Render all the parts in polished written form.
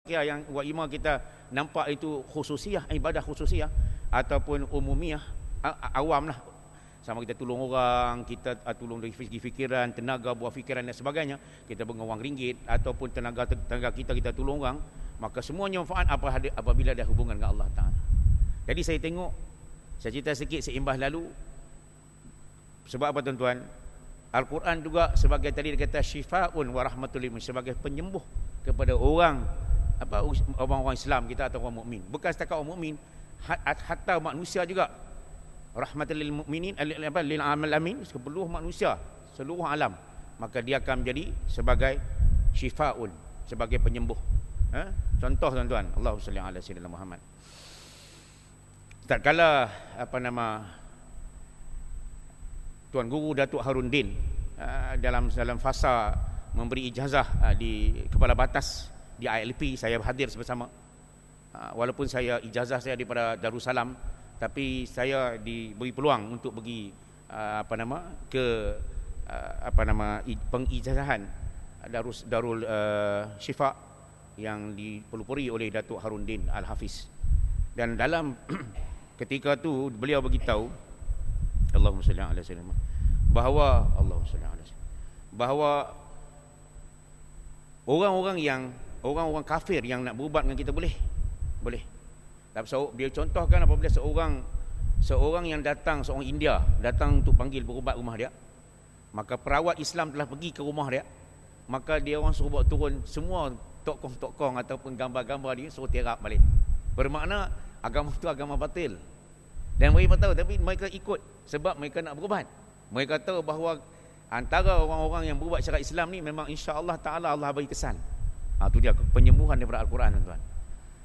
yang wa kita nampak itu khususiyah, ibadah khususiyah ataupun umumiyah, awam lah. Sama kita tolong orang, kita tolong dari segi fikiran, tenaga, buah fikiran dan sebagainya, kita bagi wang ringgit ataupun tenaga kita tolong orang, maka semuanya manfaat apabila ada hubungan dengan Allah Ta'ala. Jadi saya tengok, saya cerita sikit seimbas lalu. Sebab apa tuan-tuan? Al-Quran juga sebagai tadi dia kata syifaun wa rahmatul lil muslimin, sebagai penyembuh kepada orang-orang Islam kita atau orang mukmin. Bukan setakat orang mukmin, hatta manusia juga. Rahmatul lil mukminin lil alamin, seluruh manusia, seluruh alam. Maka dia akan menjadi sebagai syifaun, sebagai penyembuh. Contoh tuan-tuan, Allahumma salli ala sayyidina Muhammad. Tatkala Tuan Guru Datuk Harundin dalam fasa memberi ijazah di Kepala Batas di ILP, saya hadir bersama. Walaupun ijazah saya daripada Darussalam, tapi saya diberi peluang untuk pergi pengijazahan Darul Syifa yang dipelopori oleh Datuk Harundin Al-Hafiz. Dan dalam ketika tu beliau beritahu, Allahumma salli ala sayyidina, bahawa orang-orang kafir yang nak berubat dengan kita boleh. Tapi dia contohkan apabila seorang yang datang, seorang India datang untuk panggil berubat rumah dia, maka perawat Islam telah pergi ke rumah dia, maka dia orang suruh bawa turun semua tokong-tokong ataupun gambar-gambar dia, suruh terap balik. Bermakna agama itu agama batil. Dan mereka tahu, tapi mereka ikut sebab mereka nak berubat. Mereka tahu bahawa antara orang-orang yang berubat syariat Islam ni memang insya-Allah Taala Allah bagi kesan. Itu dia penyembuhan daripada Al-Quran, tuan-tuan.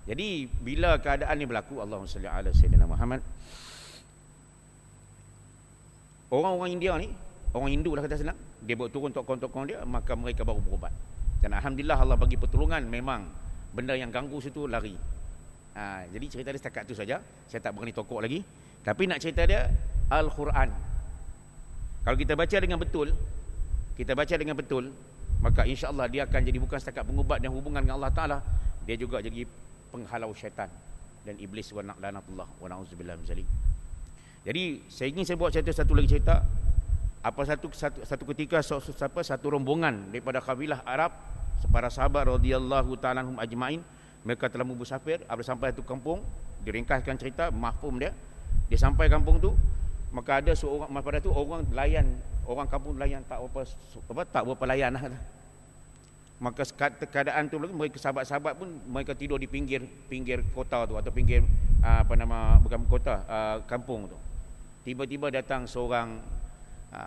Jadi bila keadaan ni berlaku, Allahumma salli ala sayyidina Muhammad, orang-orang India ni, orang Hindu lah kata senang, dia bawa turun tokong-tokong dia, maka mereka baru berubat. Dan alhamdulillah Allah bagi pertolongan, memang benda yang ganggu situ lari. Jadi cerita dia setakat tu saja. Saya tak berani tokok lagi. Tapi nak cerita dia Al-Quran. Kalau kita baca dengan betul, maka insya-Allah dia akan jadi bukan setakat pengubat dan hubungan dengan Allah Taala, dia juga jadi penghalau syaitan dan iblis wa la'natullah wa na'udzubillah min zalik. Jadi saya ingin saya buat satu lagi cerita. Satu ketika satu rombongan daripada kabilah Arab, para sahabat radhiyallahu ta'ala anhum ajma'in, mereka telah musafir, sampai satu kampung. Diringkaskan cerita, mafhum dia sampai kampung tu, maka ada seorang, pada tu orang kampung nelayan tak berapa layan lah. Maka keadaan tu lagi, mereka sahabat-sahabat pun mereka tidur di pinggir kota tu, atau pinggir bukan kota, kampung tu. Tiba-tiba datang seorang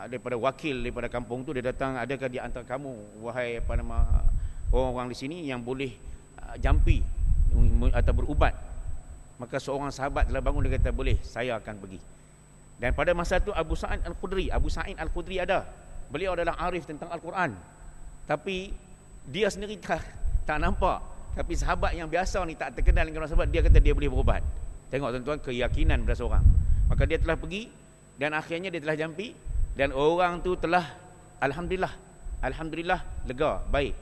daripada wakil daripada kampung tu, dia datang, adakah di antara kamu wahai orang-orang di sini yang boleh jampi atau berubat? Maka seorang sahabat telah bangun, dia kata, boleh, saya akan pergi. Dan pada masa itu Abu Sa'id Al-Khudri ada. Beliau adalah arif tentang Al-Quran, tapi dia sendiri tak nampak. Tapi sahabat yang biasa ni tak terkenal dengan orang sahabat, dia kata dia boleh berubat. Tengok tuan-tuan, keyakinan pada seorang. Maka dia telah pergi, dan akhirnya dia telah jampi, dan orang tu telah Alhamdulillah lega, baik.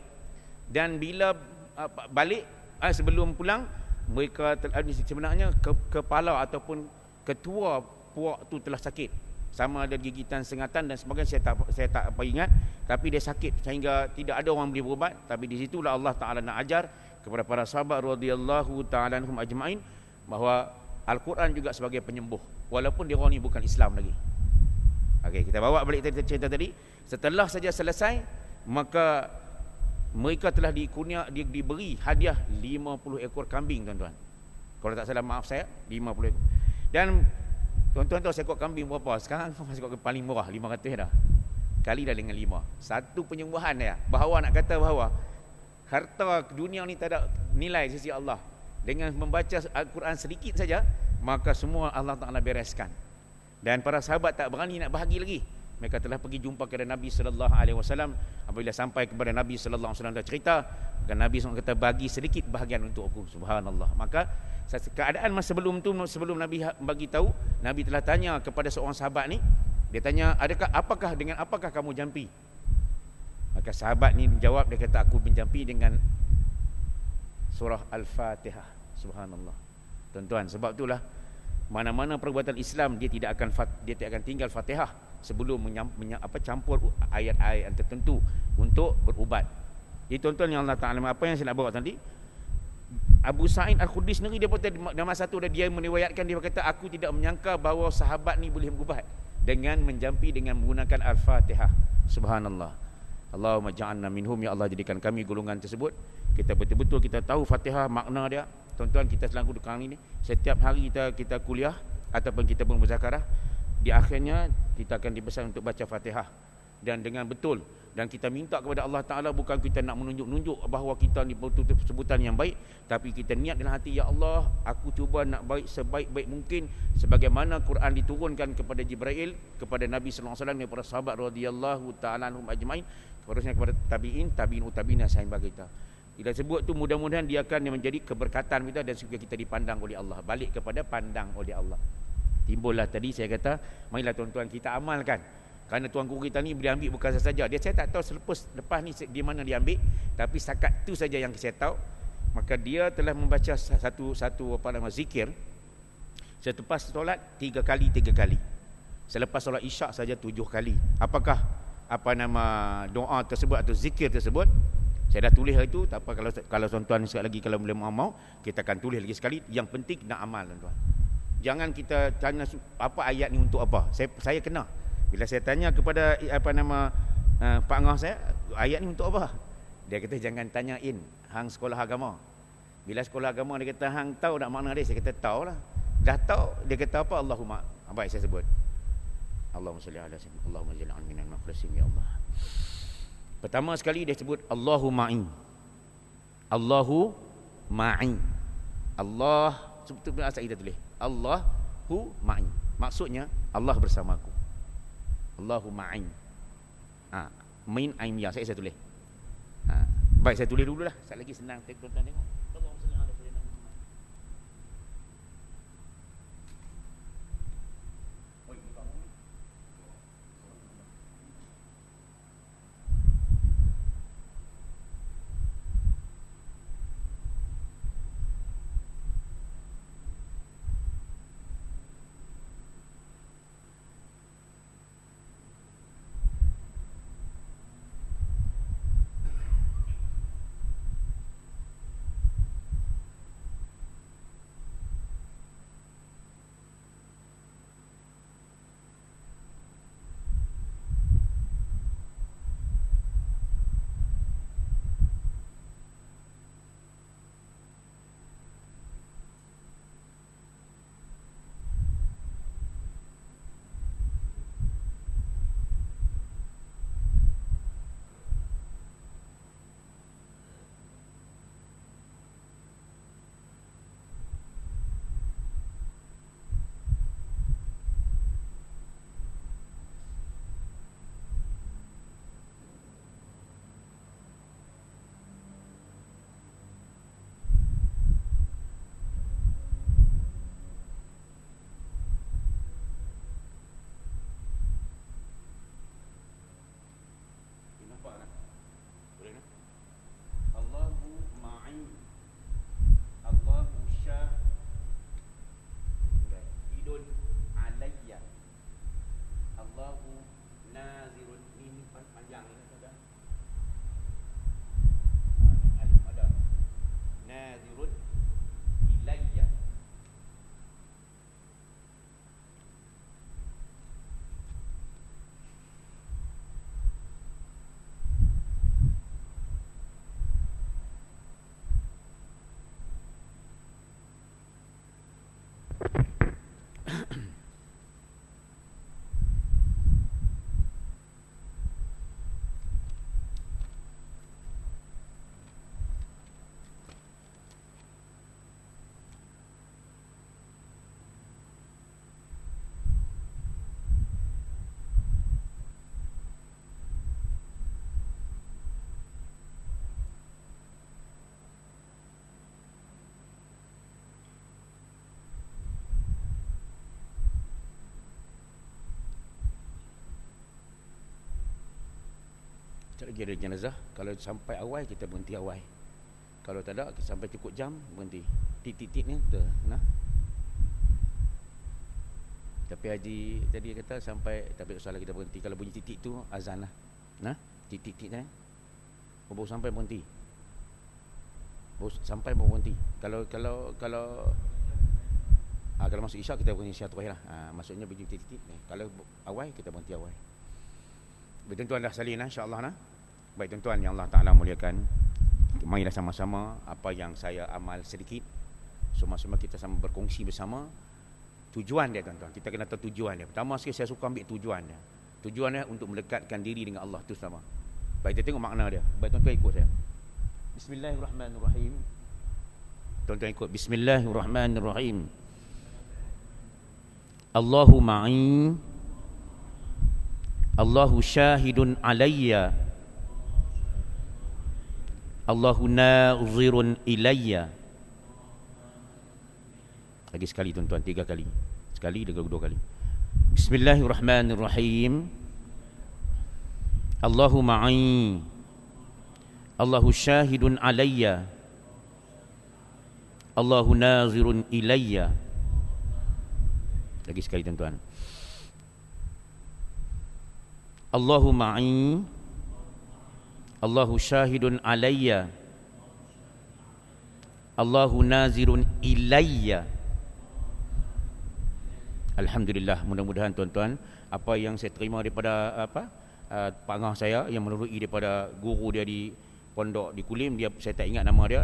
Dan bila balik, sebelum pulang, mereka sebenarnya kepala ataupun ketua puak tu telah sakit, sama ada gigitan, sengatan dan sebagainya, saya tak apa ingat, tapi dia sakit sehingga tidak ada orang boleh berubat. Tapi di situlah Allah Taala nak ajar kepada para sahabat radhiyallahu taala anhum ajma'in bahawa Al-Quran juga sebagai penyembuh, walaupun dia orang ni bukan Islam lagi. Okey, kita bawa balik cerita tadi. Setelah saja selesai, maka mereka telah diberi hadiah 50 ekor kambing, tuan-tuan. Kalau tak salah, maaf saya, 50 ekor. Dan tuan-tuan tahu seekor kambing berapa? Sekarang masih paling murah, 500 dah. Kali dah dengan 5. Satu penyembuhan dia. Nak kata bahawa harta dunia ni tak ada nilai di sisi Allah. Dengan membaca Al-Quran sedikit saja, maka semua Allah Ta'ala bereskan. Dan para sahabat tak berani nak bahagi lagi. Mereka telah pergi jumpa kepada Nabi sallallahu alaihi wasallam. Apabila sampai kepada Nabi sallallahu alaihi wasallam, dah cerita, maka Nabi SAW kata, bagi sedikit bahagian untuk aku. Subhanallah. Maka keadaan masa sebelum Nabi bagi tahu, Nabi telah tanya kepada seorang sahabat ni. Dia tanya, dengan apakah kamu jampi? Maka sahabat ni menjawab, dia kata, aku menjampi dengan surah Al-Fatihah. Subhanallah. Tuan-tuan, sebab itulah mana-mana perbuatan Islam dia tidak akan tinggal Fatihah sebelum campur ayat-ayat yang tertentu untuk berubat. Jadi tuan-tuan yang Allah Taala, apa yang saya nak bawa tadi, Abu Sa'id Al-Khudri sendiri dia pada masa tu dia meriwayatkan, dia berkata, aku tidak menyangka bahawa sahabat ni boleh berubat dengan menjampi dengan menggunakan Al-Fatihah. Subhanallah. Allahumma ja'alna minhum, ya Allah jadikan kami golongan tersebut. Kita betul-betul kita tahu Fatihah makna dia. Tuan-tuan, kita selangkau sekarang ini setiap hari kita kuliah ataupun kita pun berzakarah, di akhirnya kita akan dipesan untuk baca Fatihah dan dengan betul. Dan kita minta kepada Allah Ta'ala, bukan kita nak menunjuk-nunjuk bahawa kita ni betul-betul sebutan yang baik, tapi kita niat dalam hati, ya Allah, aku cuba nak baik sebaik-baik mungkin sebagaimana Quran diturunkan kepada Jibril, kepada Nabi sallallahu alaihi wasallam, kepada sahabat radhiyallahu ta'ala anhum ajmain, terusnya kepada tabi'in yang sahabat kita. Bila sebut tu, mudah-mudahan dia akan menjadi keberkatan kita dan supaya kita dipandang oleh Allah, balik kepada pandang oleh Allah. Timbullah tadi saya kata, marilah tuan-tuan kita amalkan. Kerana tuan guru kita ni boleh ambil bukan saja. Saya tak tahu lepas ni di mana dia ambil, tapi setakat tu saja yang saya tahu. Maka dia telah membaca satu zikir selepas solat 3 kali. Selepas solat Isyak saja 7 kali. Apakah doa tersebut atau zikir tersebut? Saya dah tulis itu, tak apa, kalau tuan-tuan sekali lagi kalau boleh mau, kita akan tulis lagi sekali. Yang penting nak amal, tuan-tuan. Jangan kita tanya apa ayat ni untuk apa. Saya kena. Bila saya tanya kepada Pak Ngah saya, ayat ni untuk apa? Dia kata jangan tanyain hang sekolah agama. Bila sekolah agama dia kata hang tahu tak makna dia, saya kata tahu lah. Dah tahu, dia kata apa? Allahumma. Baik, saya sebut. Allahumma salli ala sayyidina Allahumma ij'alna minal mukhlasin ya Allah. Pertama sekali dia sebut Allahu ma'i. Allahu ma'i. Allah, sebetulnya asal kita tulis Allahu ma'i. Maksudnya Allah bersamaku. Allahu ma'in. Min ain ya, saya tulis. Baik, saya tulis dululah. Sekali lagi senang tuan-tuan tengok. Allahumma salli ala sayyidina Muhammad. Sekejap lagi ada jenazah. Kalau sampai awal, kita berhenti awal. Kalau tak ada, sampai cukup jam berhenti. Titik-titik ni betul. Nah. Tapi Haji tadi kata sampai, tapi salah kita berhenti. Kalau bunyi titik tu azan lah. Nah, titik-titik ni. Baru sampai berhenti. Baru sampai baru berhenti. Kalau masuk isyak kita berhenti isyak terakhir lah. Maksudnya bunyi titik-titik ni. Kalau awal kita berhenti awal. Baik tuan-tuan dah salin lah, insya-Allah nah. Baik tuan-tuan yang Allah Taala muliakan. Marilah sama-sama apa yang saya amal sedikit. Sama-sama kita sama berkongsi bersama. Tujuan dia tuan-tuan, kita kena tahu tujuan dia. Pertama sekali saya suka ambil tujuan dia. Tujuan dia untuk mendekatkan diri dengan Allah tu sama. Baik, kita tengok makna dia. Baik tuan-tuan ikut saya. Bismillahirrahmanirrahim. Tuan-tuan ikut. Bismillahirrahmanirrahim. Allahu ma'i. Allahu syahidun alayya. Allahu nazirun ilayya. Lagi sekali tuan-tuan, 3 kali. Sekali, 2 kali. Bismillahirrahmanirrahim. Allahu ma'i. Allahu syahidun alayya. Allahu nazirun ilayya. Lagi sekali tuan-tuan. Allahu ma'i. Allahu syahidun alayya. Allahu nazirun ilayya. Alhamdulillah, mudah-mudahan tuan-tuan apa yang saya terima daripada pangah saya yang meneruki daripada guru dia di pondok di Kulim, dia saya tak ingat nama dia,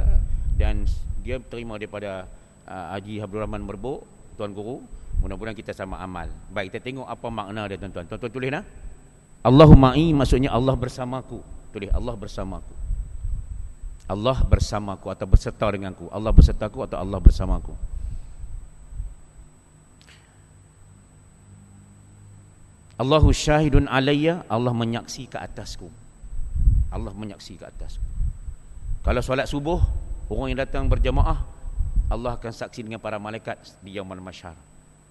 dan dia terima daripada Haji Abdul Rahman Merbuk, tuan guru. Mudah-mudahan kita sama amal. Baik, kita tengok apa makna dia tuan-tuan. Tuan-tuan tulis nah. Allahu ma'i maksudnya Allah bersamaku. Tulis Allah bersamaku. Allah bersamaku atau berserta denganku. Allah bersertaku atau Allah bersamaku. Allahu syahidun alayya, Allah menyaksi ke atasku. Allah menyaksi ke atasku. Kalau solat subuh, orang yang datang berjamaah, Allah akan saksi dengan para malaikat di yaumul mahsyar.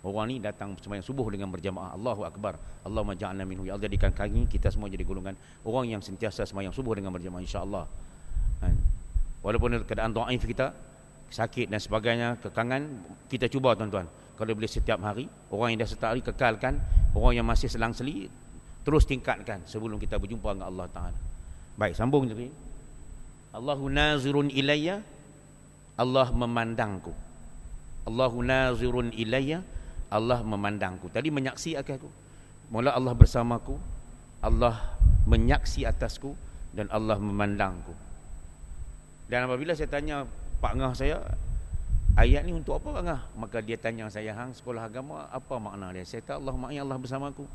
Orang ni datang sembahyang subuh dengan berjamaah. Allahu akbar. Allahumma ja'alna minhu. Ya Allah, jadikan kami kita semua jadi golongan orang yang sentiasa sembahyang subuh dengan berjamaah, insya-Allah. Walaupun keadaan dhaif kita, sakit dan sebagainya, kekangan, kita cuba tuan-tuan. Kalau boleh setiap hari, orang yang dah setiap hari kekalkan, orang yang masih selang-seli terus tingkatkan sebelum kita berjumpa dengan Allah Taala. Baik, sambung jadi. Allahu nazirun ilayya, Allah memandangku. Allahu nazirun ilayya, Allah memandangku. Tadi menyaksi aku. Mula Allah bersamaku, Allah menyaksi atasku, dan Allah memandangku. Dan apabila saya tanya Pak Ngah saya, ayat ni untuk apa Ngah? Maka dia tanya saya, hang sekolah agama apa makna dia? Saya kata Allah maknanya Allah bersamaku.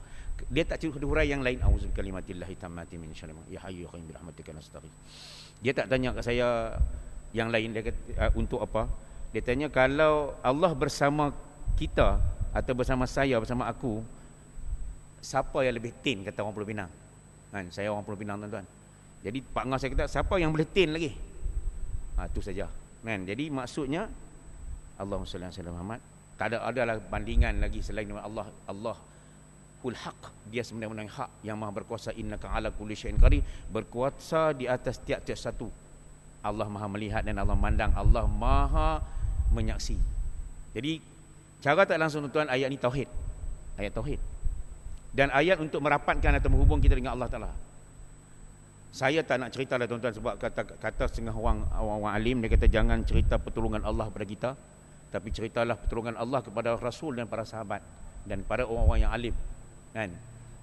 Dia tak cerita hurai yang lain. Auzu bikalimatillahi tammati min syarri ma ya hayyu ya qayyum bi rahmatika nastaghith. Dia tak tanya ke saya yang lain. Dia kata, untuk apa? Dia tanya kalau Allah bersama kita atau bersama saya, bersama aku, siapa yang lebih tin, kata orang Pulau Pinang. Kan, saya orang Pulau Pinang tuan-tuan. Jadi Pak Ngah saya kata, siapa yang boleh tin lagi? Itu saja. Kan, jadi maksudnya Allahumma salli ala Muhammad. Tak ada adalah bandingan lagi selain Allah. Allahul haq. Dia sebenarnya hak yang maha berkuasa. Innaka ala kulli syai'in qadir. Berkuasa di atas tiap-tiap satu. Allah maha melihat dan Allah memandang. Allah maha menyaksi. Jadi cara tak langsung tuan-tuan, ayat ni tauhid. Ayat tauhid. Dan ayat untuk merapatkan atau menghubung kita dengan Allah Taala. Saya tak nak cerita lah tuan-tuan, sebab kata setengah orang alim, dia kata jangan cerita pertolongan Allah kepada kita, tapi ceritalah pertolongan Allah kepada Rasul dan para sahabat dan para orang-orang yang alim, kan.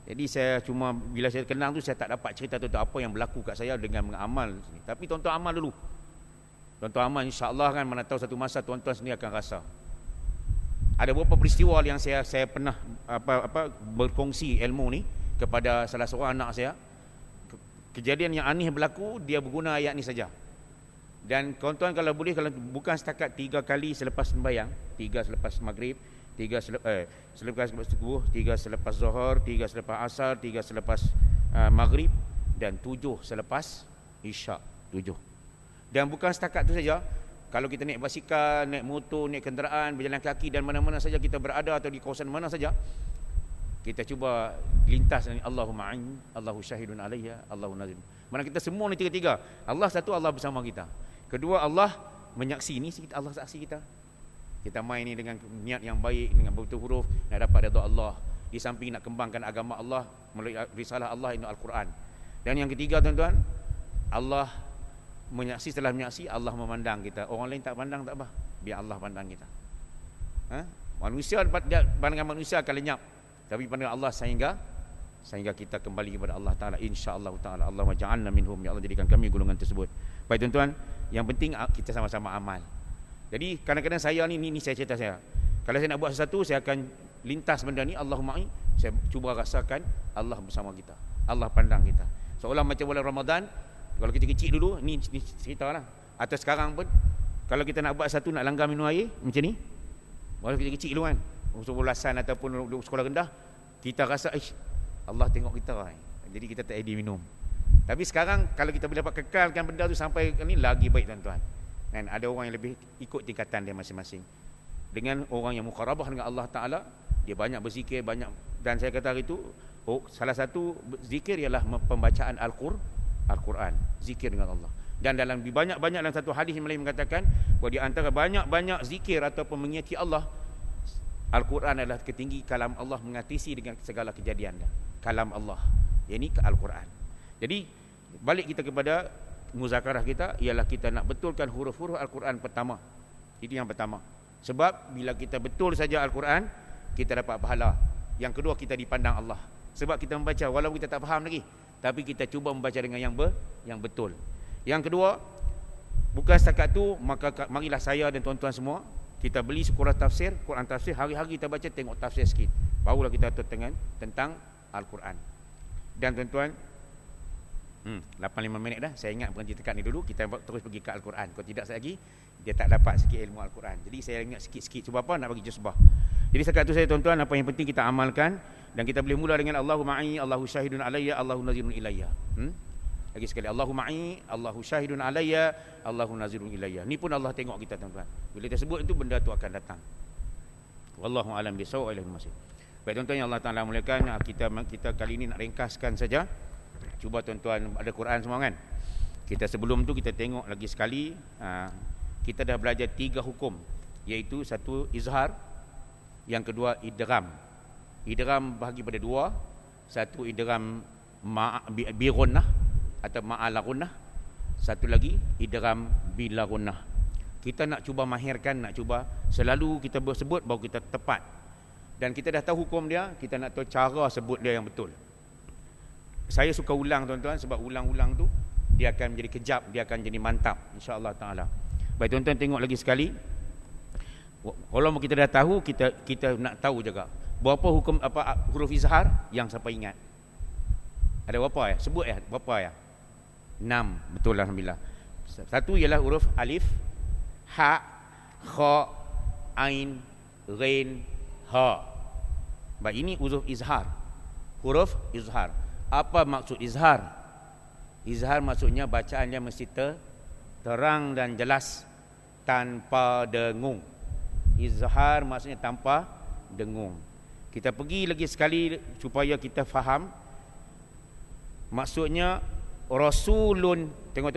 Jadi saya cuma bila saya kenal tu, saya tak dapat cerita tu apa yang berlaku kat saya dengan mengamal. Tapi tuan-tuan amal dulu. Tuan-tuan amal, insya-Allah kan, mana tahu satu masa tuan-tuan sendiri akan rasa. Ada beberapa peristiwa yang saya pernah berkongsi ilmu ni kepada salah seorang anak saya. Kejadian yang aneh berlaku, dia berguna ayat ni saja. Dan tuan-tuan kalau boleh, kalau bukan setakat 3 kali selepas sembahyang, 3 selepas maghrib, 3 selepas subuh, 3 selepas zuhur, 3 selepas asar, 3 selepas maghrib, dan 7 selepas isyak. 7. Dan bukan setakat tu saja. Kalau kita naik basikal, naik motor, naik kenderaan, berjalan kaki, dan mana-mana saja kita berada atau di kawasan mana saja, kita cuba lintas dengan Allahumma a'in, Allahu syahidun alayya, Allahu nazim. Mana kita semua ni tiga-tiga. Allah satu, Allah bersama kita. Kedua, Allah menyaksi. Ni Allah saksi kita. Kita main ni dengan niat yang baik, dengan betul huruf, nak dapat redha Allah. Di samping nak kembangkan agama Allah melalui risalah Allah, ini Al-Quran. Dan yang ketiga tuan-tuan, Allah menyaksi. Setelah menyaksi, Allah memandang kita. Orang lain tak pandang tak apa, biar Allah pandang kita. Manusia, pandangan manusia akan lenyap, tapi pandangan Allah sehingga kita kembali kepada Allah Ta'ala, insya-Allah Ta'ala. Allahumma ja'alna minhum, ya Allah jadikan kami golongan tersebut. Baik tuan-tuan, yang penting kita sama-sama amal. Jadi kadang-kadang saya ni saya cerita saya, kalau saya nak buat sesuatu, saya akan lintas benda ni, Allahumma saya cuba rasakan Allah bersama kita, Allah pandang kita. Seolah macam bulan Ramadan, kalau kita kecil dulu, ni cerita lah, atau sekarang pun, kalau kita nak buat satu, nak langgar minum air macam ni, walau kita kecil dulu kan, usia belasan ataupun sekolah rendah, kita rasa Allah tengok kita, jadi kita tak ada minum. Tapi sekarang kalau kita boleh dapat kekalkan benda tu sampai ni, lagi baik tuan-tuan. Dan ada orang yang lebih ikut tingkatan dia masing-masing. Dengan orang yang muqarabah dengan Allah Ta'ala, dia banyak berzikir, banyak. Dan saya kata hari itu, salah satu zikir ialah pembacaan Al-Quran, zikir dengan Allah. Dan dalam banyak-banyak dalam satu hadis yang lain mengatakan bahawa di antara banyak-banyak zikir ataupun mengingati Allah, Al-Quran adalah ketinggi kalam Allah, mengatasi dengan segala kejadian dia. Kalam Allah, yang ini ke Al-Quran. Jadi balik kita kepada muzakarah kita, ialah kita nak betulkan huruf-huruf Al-Quran pertama. Itu yang pertama. Sebab bila kita betul saja Al-Quran, kita dapat pahala. Yang kedua, kita dipandang Allah. Sebab kita membaca walaupun kita tak faham lagi, tapi kita cuba membaca dengan yang betul. Yang kedua, bukan setakat tu, maka marilah saya dan tuan-tuan semua, kita beli sekurang tafsir, Quran tafsir, hari-hari kita baca, tengok tafsir sikit, barulah kita tahu tentang Al-Quran. Dan tuan-tuan, 85 minit dah, saya ingat berhenti tekan ni dulu, kita terus pergi ke Al-Quran. Kalau tidak lagi, dia tak dapat sikit ilmu Al-Quran. Jadi saya ingat sikit-sikit, sebab apa? Nak bagi juzbah. Jadi setakat tu saya tuan-tuan, apa yang penting kita amalkan. Dan kita boleh mula dengan Allahu ma'i, Allahu syahidun alayya, Allahu nazirun ilayya. Lagi sekali, Allahu ma'i, Allahu syahidun alayya, Allahu nazirun ilayya. Ni pun Allah tengok kita tuan-tuan. Bila kita sebut itu, benda tu akan datang. Wallahu alam bisawab, ilahul masih. Baik tuan-tuan yang Allah Ta'ala muliakan, kita kali ini nak ringkaskan saja. Cuba tuan-tuan, ada Quran semua kan? Kita sebelum tu kita tengok lagi sekali, kita dah belajar 3 hukum, iaitu satu izhar, yang kedua idgham. Idgham bahagi pada 2. Satu idgham bi ghunnah atau ma'al ghunnah. Satu lagi idgham bila ghunnah. Kita nak cuba mahirkan, nak cuba selalu kita bersebut baru kita tepat. Dan kita dah tahu hukum dia, kita nak tahu cara sebut dia yang betul. Saya suka ulang tuan-tuan, sebab ulang-ulang tu dia akan menjadi kejap, dia akan jadi mantap, insya-Allah taala. Baik tuan-tuan, tengok lagi sekali. Kalau kita dah tahu, kita nak tahu juga berapa hukum apa huruf izhar yang siapa ingat. Ada berapa ya? Sebut ya, berapa ya? 6, betul alhamdulillah. Satu ialah huruf alif, ha, kha, ain, ghain, ha. Baik, ini huruf izhar. Huruf izhar. Apa maksud izhar? Izhar maksudnya bacaannya mesti terang dan jelas, tanpa dengung. Izhar maksudnya tanpa dengung. Kita pergi lagi sekali supaya kita faham. Maksudnya Rasulun, tengok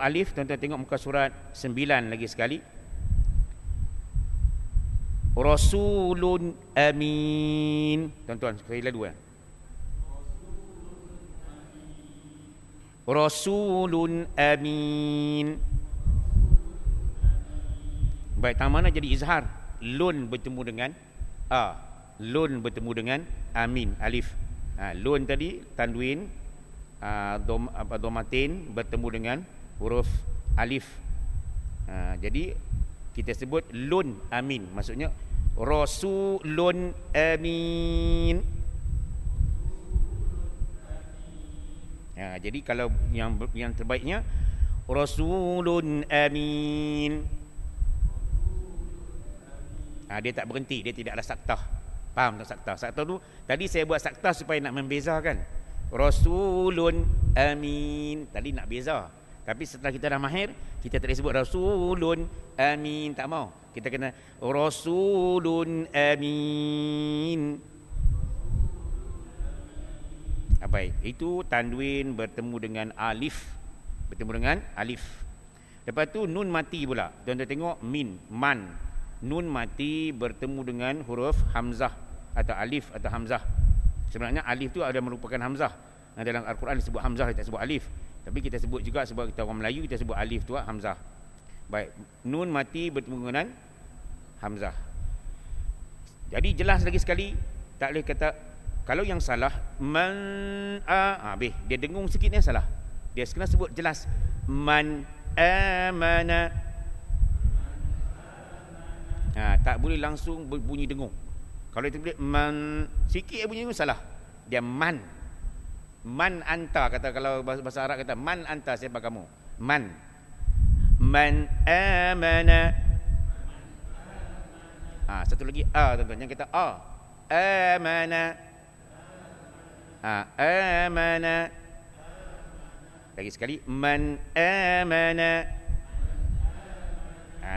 alif, tuan-tuan tengok muka surat 9 lagi sekali. Rasulun amin. Tuan-tuan sekali lagi dua. Rasulun amin. Baik, tang mana jadi izhar? Lun bertemu dengan a. Lun bertemu dengan amin, alif. Lun tadi tanwin, domatin bertemu dengan huruf alif. Jadi kita sebut lun amin, maksudnya Rasulun amin. Jadi kalau yang terbaiknya Rasulun amin. Dia tak berhenti, dia tidak ada saktah. Faham tak saktah? Saktah tu tadi saya buat saktah supaya nak membezakan. Rasulun amin, tadi nak beza. Tapi setelah kita dah mahir, kita tak boleh sebut Rasulun amin, tak mau. Kita kena Rasulun amin. Baik, itu tanwin bertemu dengan alif. Bertemu dengan alif. Lepas tu nun mati pula. Tuan-tuan tengok min, man. Nun mati bertemu dengan huruf hamzah atau alif atau hamzah. Sebenarnya alif tu ada merupakan hamzah. Dalam Al-Quran disebut hamzah, tak sebut alif. Tapi kita sebut juga sebab kita orang Melayu, kita sebut alif tu hamzah. Baik, nun mati bertemu dengan hamzah. Jadi jelas lagi sekali, tak boleh kata kalau yang salah man habis dia dengung sikit ni salah. Dia kena sebut jelas man amana. Tak boleh langsung bunyi dengung. Kalau itu boleh man sikit bunyi dengung salah. Dia man anta, kata kalau bahasa Arab kata man anta, siapa kamu? Man amana. Satu lagi tuan-tuan, yang kata amana. Amana. Lagi sekali man amana.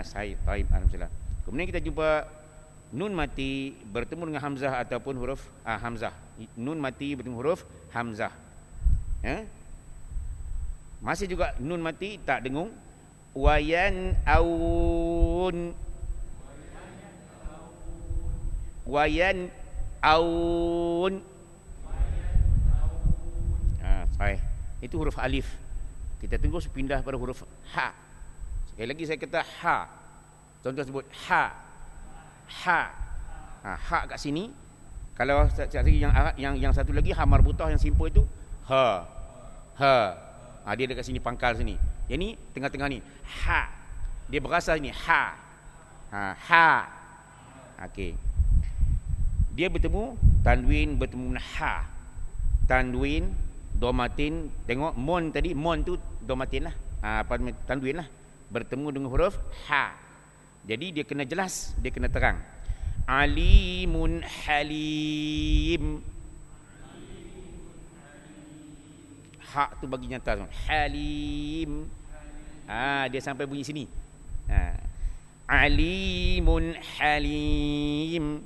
Sahih, taib, alhamdulillah. Kemudian kita jumpa nun mati bertemu dengan hamzah ataupun huruf hamzah. Nun mati bertemu huruf hamzah. Masih juga nun mati tak dengung. Wayan aun. Wayan aun. Sahih. Itu huruf alif. Kita tunggu pindah pada huruf ha. Sekali lagi saya kata ha. Contoh sebut ha. Ha kat sini. Kalau yang satu lagi ha marbutah yang simple itu ha. Dia dekat sini, pangkal sini. Yang ni tengah-tengah ni ha. Dia berasa ni ha. Okey. Dia bertemu tanwin bertemu dengan ha. Tanwin domatin, tengok mon tadi, mon tu domatin lah. Tanwin lah. Bertemu dengan huruf ha. Jadi dia kena jelas, dia kena terang. Alimun halim. Hak tu bagi nyata. Halim. Dia sampai bunyi sini. Alimun halim.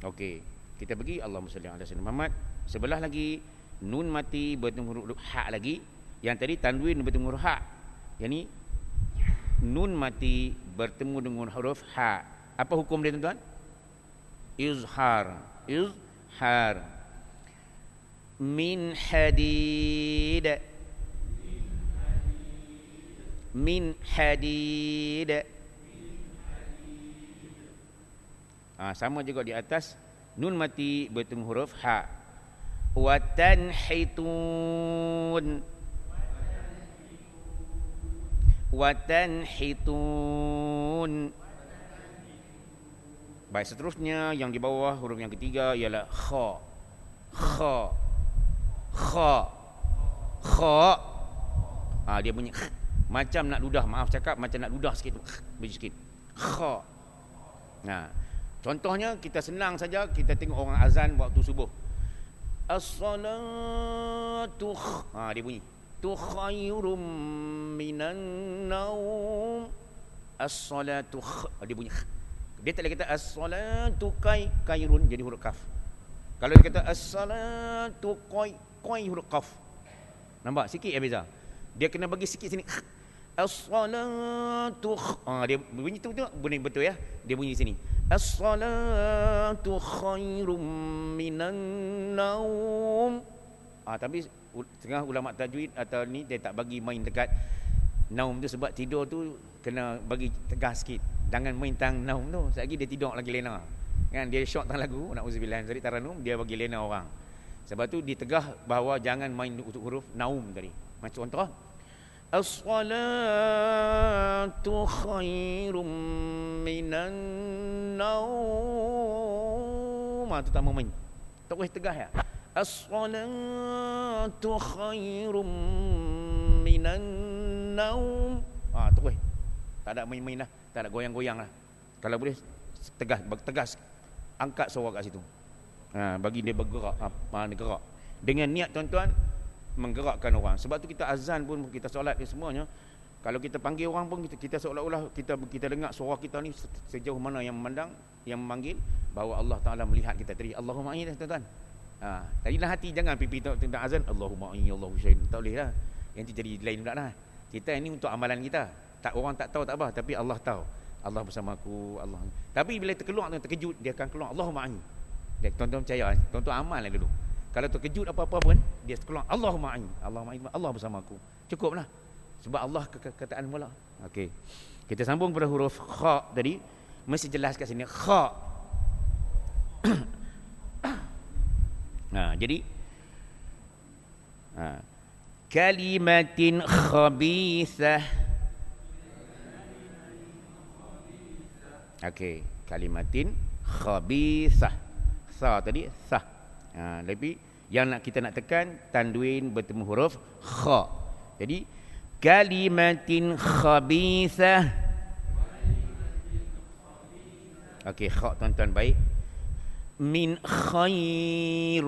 Okey, kita pergi Allahumma salli ala sayyidina Muhammad. Sebelah lagi nun mati bertemu huruf hak lagi. Yang tadi tanwin bertemu huruf hak. Yang ni nun mati bertemu dengan huruf ha. Apa hukum dia tuan-tuan? Izhar. Min hadid. Sama juga di atas. Nun mati bertemu huruf ha. Wa tanhitun. Baik, seterusnya yang di bawah huruf yang ketiga ialah kha. Dia bunyi macam nak ludah, maaf cakap macam nak ludah sikit, bunyi sikit. Kha. Contohnya kita senang saja, kita tengok orang azan waktu subuh. As-salatu. Dia bunyi tu khairum minan naum. As-salatu. Dia bunyi. Dia tak boleh kata as-salatu khairun, jadi huruf kaf. Kalau dia kata as-salatu qai huruf qaf. Nampak sikit ya beza. Dia kena bagi sikit sini. As-salatu. Dia bunyi tu bunyi betul ya. Dia bunyi sini. As-salatu khairum minan naum. Tapi setengah ulama tajwid atau ni dia tak bagi main dekat naum tu, sebab tidur tu kena bagi tegas sikit. Jangan main tang naum tu, sekejap lagi dia tidur lagi lena. Kan dia syok tang lagu na'udzubillah dari taranum, dia bagi lena orang. Sebab tu ditegah bahawa jangan main untuk huruf naum tadi. Macam contoh as-salatu khairum minan naum. Tu tak mau main. Tak boleh tegah ya. As-salatu khairum minan naum. Tak boleh. Tak ada main-main lah. Tak ada goyang-goyang lah. Kalau boleh tegas. Angkat suara kat situ. Bagi dia bergerak. Dia gerak. Dengan niat tuan-tuan menggerakkan orang. Sebab tu kita azan pun, kita solat ni semuanya. Kalau kita panggil orang pun kita seolah-olah kita dengar suara kita ni sejauh mana yang memandang, yang memanggil, bahawa Allah Ta'ala melihat kita tadi. Allahumma a'in tuan-tuan. Tadilah hati, jangan pipi tentang azan Allahumma a'in Allahu syahid. Tak boleh lah. yang itu jadi lain pula lah. Kita ini untuk amalan kita. Tak, orang tak tahu tak apa, tapi Allah tahu. Allah bersama aku, Allah. Tapi bila terkeluar, terkejut, dia akan keluar Allahumma a'in. Dia tuan-tuan percaya, tuan-tuan amal dulu. Kalau terkejut apa-apa pun, dia keluar Allahumma a'in. Allahumma a'in, Allah bersama aku. Cukuplah. Sebab Allah kataan mula. Okey. Kita sambung pada huruf kha tadi. Mesti jelas kat sini kha. Jadi kalimatin khabithah. Okey, kalimatin khabithah. Sa tadi sah. Tapi yang kita nak tekan tanwin bertemu huruf kha. Jadi kalimatin khabithah. Okey, kha tuan-tuan baik. Min khair.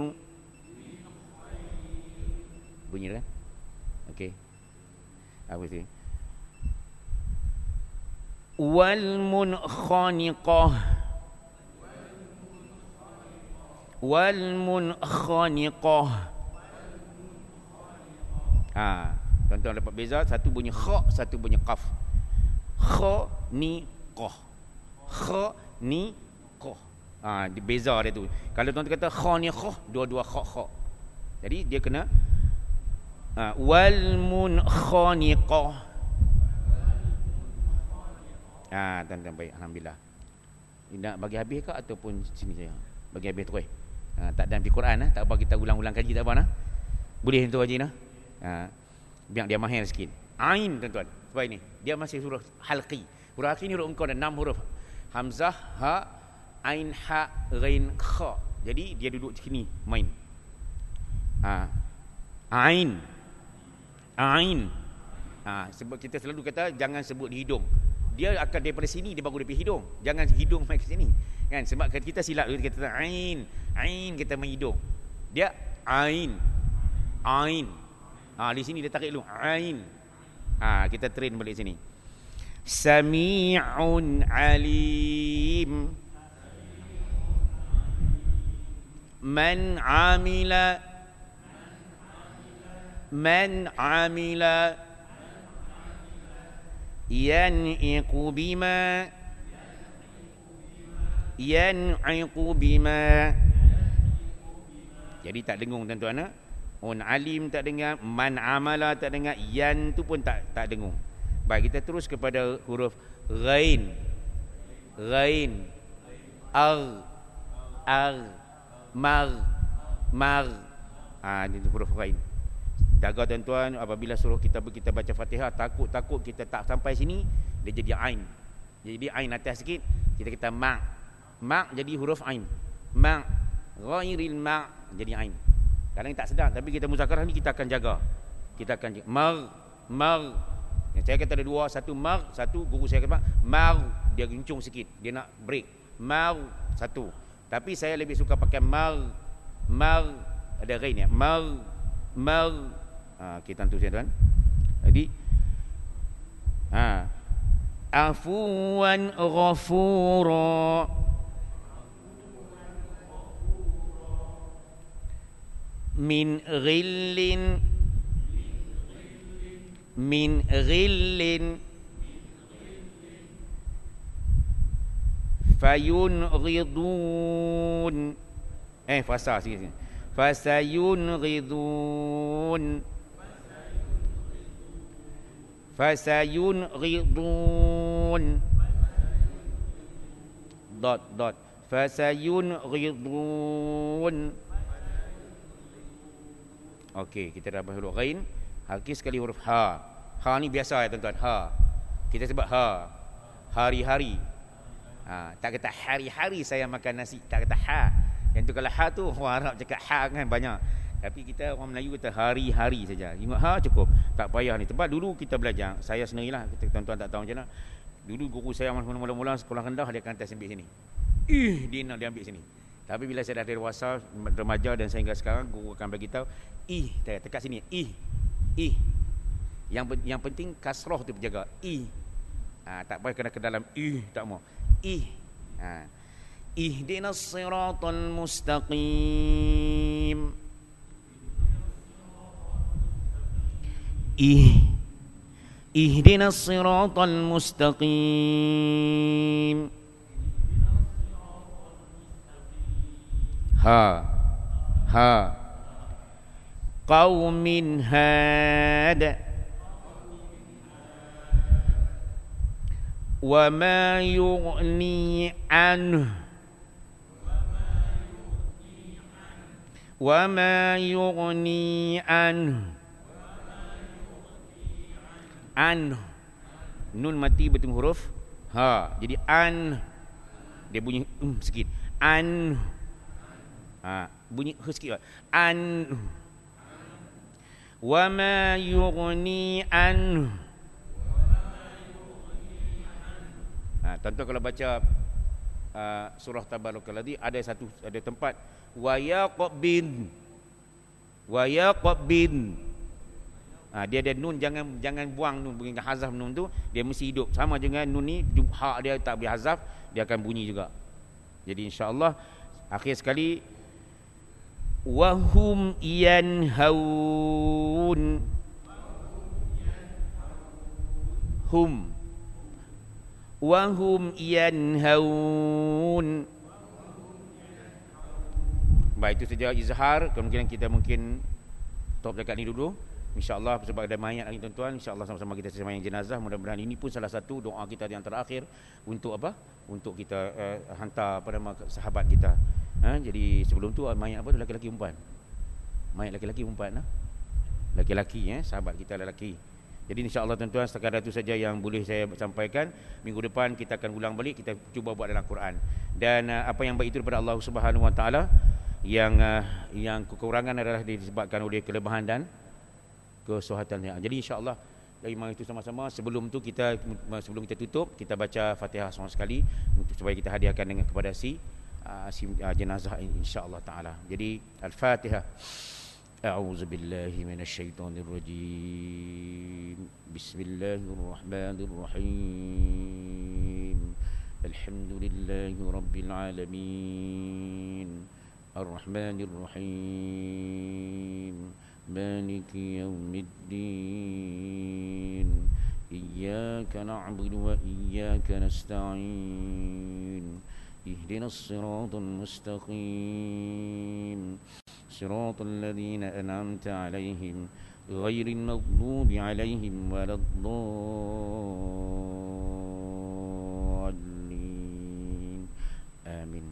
Bunyi kan? Okey. Apa sih? Wal munkhaniqah. Wal munkhaniqah. Tuan-tuan dapat beza, satu bunyi kha, satu bunyi qaf. Kha ni qah. Kha ni qah. Beza dia tu. Kalau tuan-tuan kata kha ni qah, dua-dua kha. Jadi dia kena wal munkhaniqah. Tuan-tuan baik, alhamdulillah. Nak bagi habis ke ataupun sini saya? Bagi habis terus. Tak dalam Al-Quran tak apa, kita ulang-ulang kaji tak apa nah. Boleh tu haji nah. Biar dia mahir sikit. Ain tuan-tuan. Sebab ini dia masih huruf halqi. Huruf halqi ni huruf engkau ada 6 huruf. Hamzah, ha, ain, ha, ghain, kha. Jadi dia duduk sini main. Ain. Ain. Sebab kita selalu kata jangan sebut di hidung. Dia akan daripada sini dia baru daripada hidung. Jangan hidung mai ke sini. Kan sebab kita silap dulu kita kata ain. Ain kita main hidung. Dia ain. Ain. Di sini dia tarik dulu ain. Kita train balik sini. Sami'un alim. Man amila yan'iqu bima. Jadi tak dengung tuan-tuan. Alim tak dengar, man amala tak dengar, yan tu pun tak dengung. Baik, kita terus kepada huruf ghain. Ghain. Mar. Ini huruf ghain. Jaga tuan-tuan, apabila suruh kita baca Fatihah, takut kita tak sampai sini, dia jadi ain. Jadi ain atas sikit, kita kata ma. Ma jadi huruf ain. Ma ghairil ma jadi ain. Kadang tak sedar, tapi kita muzakarah ni kita akan jaga. Kita akan mar. Yang saya kata ada dua, satu mar, satu guru saya kata mar, dia guncung sikit, dia nak break. Mar satu. Tapi saya lebih suka pakai mar ada ghain ya. Mar. Kita tentu tuan. Jadi afuwan ghafura. Min ghillin fayunghidun. Fasa sikit. Fasayunghidun. Dot. Fasayunghidun. Okey, kita dah bahas huruf ghain. Hakis sekali huruf ha. Ha ni biasa ya tuan-tuan. Ha. Kita sebut ha. Hari-hari. Tak kata hari-hari saya makan nasi. Tak kata ha. Yang tu kalau ha tu orang Arab cakap ha kan banyak. Tapi kita orang Melayu kata hari-hari saja. Ingat ha cukup. Tak payah ni. Sebab dulu kita belajar. Saya sendirilah. Tuan-tuan tak tahu macam mana. Dulu guru saya mula-mula sekolah rendah dia akan hantar ambil sini. Dia nak dia ambil sini. Tapi bila saya dah dewasa, remaja dan sehingga sekarang, guru akan bagi tahu dekat sini yang penting kasrah tu berjaga. Tak payah kena ke dalam tak mau. Ihdinas siratal mustaqim. اهدنا الصراط المستقيم ها قوم هاد وما يغني عنه nun mati bertemu huruf jadi dia bunyi sikit bunyi sikit wa ma yughni anhu. Tuan-tuan kalau baca surah Tabarakalladzi ada tempat wa yaqbin dia ada nun, jangan buang nun, bunyi hazaf nun tu, dia mesti hidup sama dengan nun ni, hak dia tak boleh hazaf, dia akan bunyi juga. Jadi insya-Allah akhir sekali wahum yanhaun baik, itu saja izhar. Kemungkinan kita stop dekat ni dulu insya-Allah, sebab ada mayat lagi tuan-tuan. Insya-Allah sama-sama kita sembahyang jenazah. Mudah-mudahan ini pun salah satu doa kita yang terakhir untuk untuk kita hantar pada sahabat kita. Jadi sebelum tu mayat lelaki-lelaki perempuan. Mayat lelaki-lelaki perempuan lelaki-lelaki sahabat kita lelaki. Jadi insya-Allah tuan-tuan, sekadar itu saja yang boleh saya sampaikan. Minggu depan kita akan ulang balik, kita cuba buat dalam Quran. Dan apa yang baik itu daripada Allah Subhanahu Wa Taala, yang kekurangan adalah disebabkan oleh kelebihan dan kesuhatannya. Jadi insya-Allah memang itu sama-sama. Sebelum kita tutup, kita baca Fatihah sekali supaya kita hadiahkan dengan kepada si jenazah insya-Allah taala. Jadi Al-Fatihah. A'udzu billahi minasyaitonir rajim. Bismillahirrahmanirrahim. Alhamdulillahi rabbil alamin. Ar-Rahmanir-Rahim. Maliki yaumiddin. Iyyaka na'budu wa iyyaka nasta'in. Ihdinas siratal mustaqim. Siratal ladzina an'amta 'alaihim ghairil maghdubi 'alaihim waladdallin. Amin.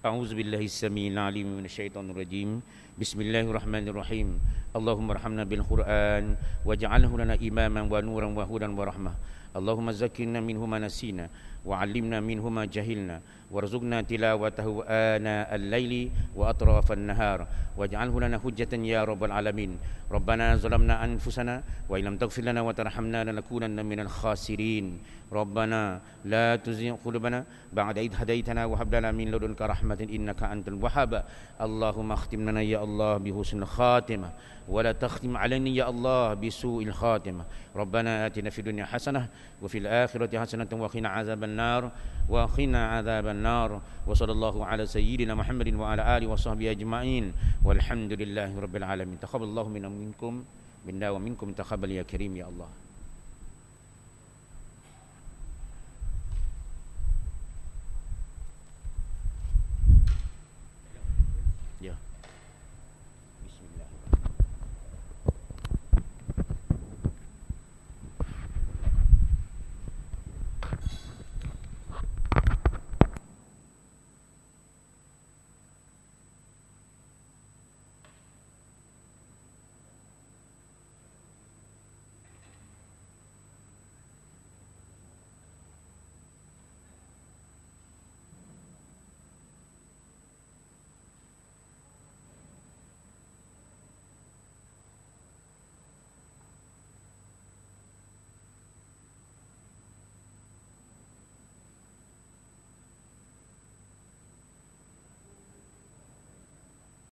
A'udzu billahi as-sami'il 'alim minasyaitonir rajim. Bismillahirrahmanirrahim. Allahumma arhamna bil Qur'an waj'alhu lana imaman wa nuran wa hudan wa rahmah. Allahumma zakkirna minhu ma nasina wa 'allimna minhu ma jahilna warzuqna tilawatahu ana al-laili wa atrafan nahar waj'alhu lana hujjatan ya rabbal alamin. Rabbana zalamna anfusana wa illam taghfir lana wa tarhamna lanakunanna minal khasirin. Rabbana la tuzigh qulubana ba'da idh hadaytana wa hab lana min ladunka rahmatan innaka antal wahhab. Allahumma akhtim lana ya Allah bi husnil khatimah wa la takhtim alaina ya Allah bi su'il khatimah. Rabbana atina fid dunya hasanah wa fil akhirati hasanah wa qina azaban nar wa qina azaban nar. Wa sallallahu ala sayyidina Muhammadin wa ala alihi wa sahbihi ajma'in walhamdulillahi rabbil alamin. Taqabbalallahu minna wa minkum minna wa minkum taqabbal ya karim ya Allah.